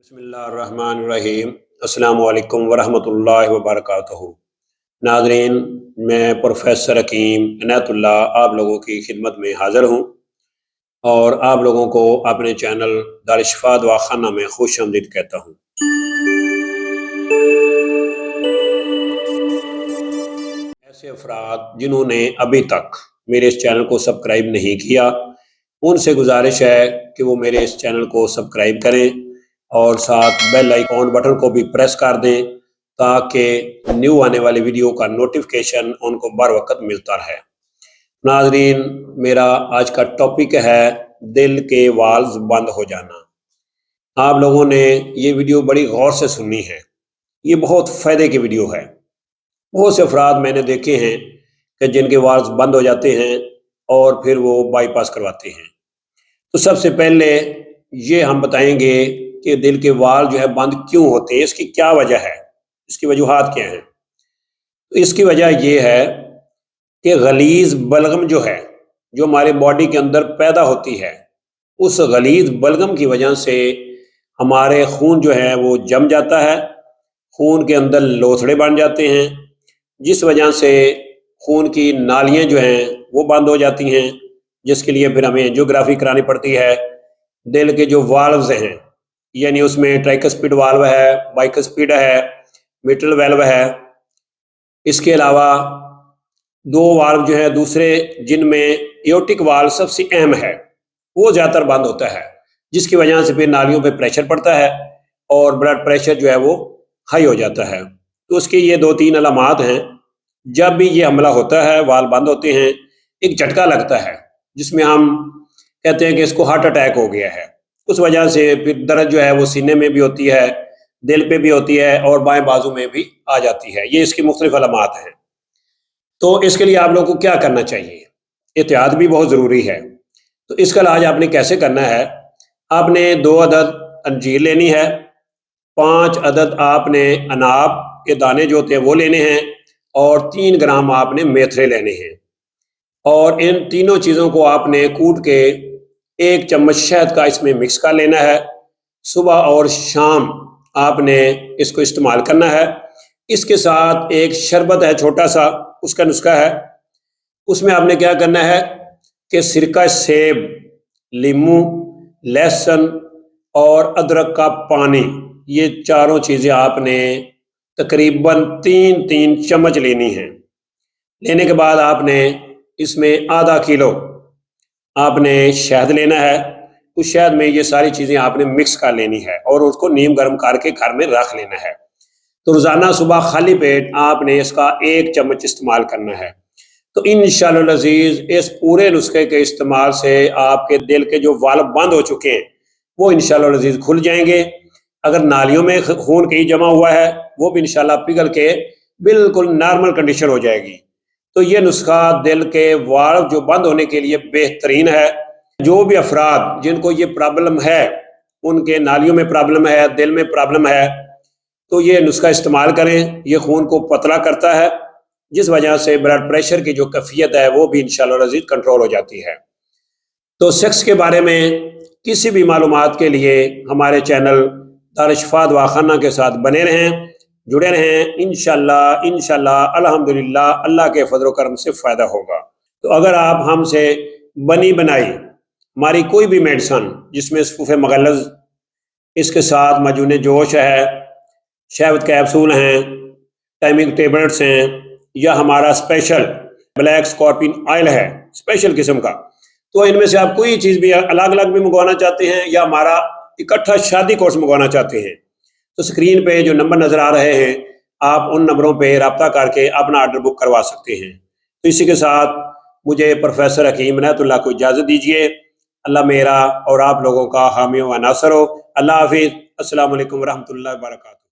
بسم اللہ الرحمن الرحیم۔ السلام علیکم ورحمۃ اللہ وبرکاتہ۔ ناظرین، میں پروفیسر حکیم عنایت اللہ آپ لوگوں کی خدمت میں حاضر ہوں اور آپ لوگوں کو اپنے چینل دارالشفا دواخانہ میں خوش آمدید کہتا ہوں۔ ایسے افراد جنہوں نے ابھی تک میرے اس چینل کو سبسکرائب نہیں کیا، ان سے گزارش ہے کہ وہ میرے اس چینل کو سبسکرائب کریں اور ساتھ بیل آئیکن بٹن کو بھی پریس کر دیں تاکہ نیو آنے والی ویڈیو کا نوٹیفیکیشن ان کو بر وقت ملتا رہے۔ ناظرین، میرا آج کا ٹاپک ہے دل کے والز بند ہو جانا۔ آپ لوگوں نے یہ ویڈیو بڑی غور سے سننی ہے، یہ بہت فائدے کی ویڈیو ہے۔ بہت سے افراد میں نے دیکھے ہیں کہ جن کے والز بند ہو جاتے ہیں اور پھر وہ بائی پاس کرواتے ہیں۔ تو سب سے پہلے یہ ہم بتائیں گے کہ دل کے وال جو ہے بند کیوں ہوتے ہیں، اس کی کیا وجہ ہے، اس کی وجوہات کیا ہیں۔ تو اس کی وجہ یہ ہے کہ غلیظ بلغم جو ہے، جو ہمارے باڈی کے اندر پیدا ہوتی ہے، اس غلیظ بلغم کی وجہ سے ہمارے خون جو ہے وہ جم جاتا ہے، خون کے اندر لوتھڑے بن جاتے ہیں، جس وجہ سے خون کی نالیاں جو ہیں وہ بند ہو جاتی ہیں، جس کے لیے پھر ہمیں انجیوگرافی کرانی پڑتی ہے۔ دل کے جو والوز ہیں، یعنی اس میں ٹرائکسپیڈ والو ہے، بائکسپیڈ ہے، میٹل ویلو ہے۔ اس کے علاوہ دو والو جو ہے دوسرے، جن میں ایورٹک والو سب سے اہم ہے، وہ زیادہ تر بند ہوتا ہے، جس کی وجہ سے پھر نالیوں پہ پریشر پڑتا ہے اور بلڈ پریشر جو ہے وہ ہائی ہو جاتا ہے۔ تو اس کی یہ دو تین علامات ہیں۔ جب بھی یہ حملہ ہوتا ہے، وال بند ہوتے ہیں، ایک جھٹکا لگتا ہے جس میں ہم کہتے ہیں کہ اس کو ہارٹ اٹیک ہو گیا ہے۔ اس وجہ سے پھر درد جو ہے وہ سینے میں بھی ہوتی ہے، دل پہ بھی ہوتی ہے اور بائیں بازو میں بھی آ جاتی ہے۔ یہ اس کی مختلف علامات ہیں۔ تو اس کے لیے آپ لوگوں کو کیا کرنا چاہیے؟ احتیاط بھی بہت ضروری ہے۔ تو اس کا علاج آپ نے کیسے کرنا ہے؟ آپ نے 2 عدد انجیر لینی ہے، 5 عدد آپ نے اناب کے دانے جو ہوتے ہیں وہ لینے ہیں، اور 3 گرام آپ نے میتھرے لینے ہیں، اور ان تینوں چیزوں کو آپ نے کوٹ کے 1 چمچ شہد کا اس میں مکس کر لینا ہے۔ صبح اور شام آپ نے اس کو استعمال کرنا ہے۔ اس کے ساتھ ایک شربت ہے چھوٹا سا، اس کا نسخہ ہے۔ اس میں آپ نے کیا کرنا ہے کہ سرکہ سیب، لیموں، لہسن اور ادرک کا پانی، یہ چاروں چیزیں آپ نے تقریباً 3 چمچ لینی ہیں۔ لینے کے بعد آپ نے اس میں آدھا کلو آپ نے شہد لینا ہے۔ اس شہد میں یہ ساری چیزیں آپ نے مکس کر لینی ہے اور اس کو نیم گرم کر کے گھر میں رکھ لینا ہے۔ تو روزانہ صبح خالی پیٹ آپ نے اس کا 1 چمچ استعمال کرنا ہے۔ تو انشاءاللہ العزیز اس پورے نسخے کے استعمال سے آپ کے دل کے جو والو بند ہو چکے ہیں وہ انشاءاللہ العزیز کھل جائیں گے۔ اگر نالیوں میں خون کہیں جمع ہوا ہے وہ بھی انشاءاللہ پگھل کے بالکل نارمل کنڈیشن ہو جائے گی۔ تو یہ نسخہ دل کے والو جو بند ہونے کے لیے بہترین ہے۔ جو بھی افراد جن کو یہ پرابلم ہے، ان کے نالیوں میں پرابلم ہے، دل میں پرابلم ہے، تو یہ نسخہ استعمال کریں۔ یہ خون کو پتلا کرتا ہے، جس وجہ سے بلڈ پریشر کی جو کیفیت ہے وہ بھی انشاءاللہ العزیز کنٹرول ہو جاتی ہے۔ تو سیکس کے بارے میں کسی بھی معلومات کے لیے ہمارے چینل دارالشفا دواخانہ کے ساتھ بنے رہیں، جڑے رہیں۔ انشاءاللہ الحمدللہ اللہ کے فضل و کرم سے فائدہ ہوگا۔ تو اگر آپ ہم سے بنی بنائی ہماری کوئی بھی میڈیسن، جس میں صفوف مغلظ، اس کے ساتھ مجون جوش ہے، شہد کیپسول ہیں، ٹائمنگ ٹیبلٹس ہیں، یا ہمارا اسپیشل بلیک اسکارپین آئل ہے اسپیشل قسم کا، تو ان میں سے آپ کوئی چیز بھی الگ الگ بھی منگوانا چاہتے ہیں یا ہمارا اکٹھا شادی کورس منگوانا چاہتے ہیں، تو سکرین پہ جو نمبر نظر آ رہے ہیں آپ ان نمبروں پہ رابطہ کر کے اپنا آرڈر بک کروا سکتے ہیں۔ تو اسی کے ساتھ مجھے پروفیسر حکیم عنایت اللہ کو اجازت دیجیے۔ اللہ میرا اور آپ لوگوں کا حامی و ناصر ہو۔ اللہ حافظ۔ السلام علیکم ورحمۃ اللہ وبرکاتہ۔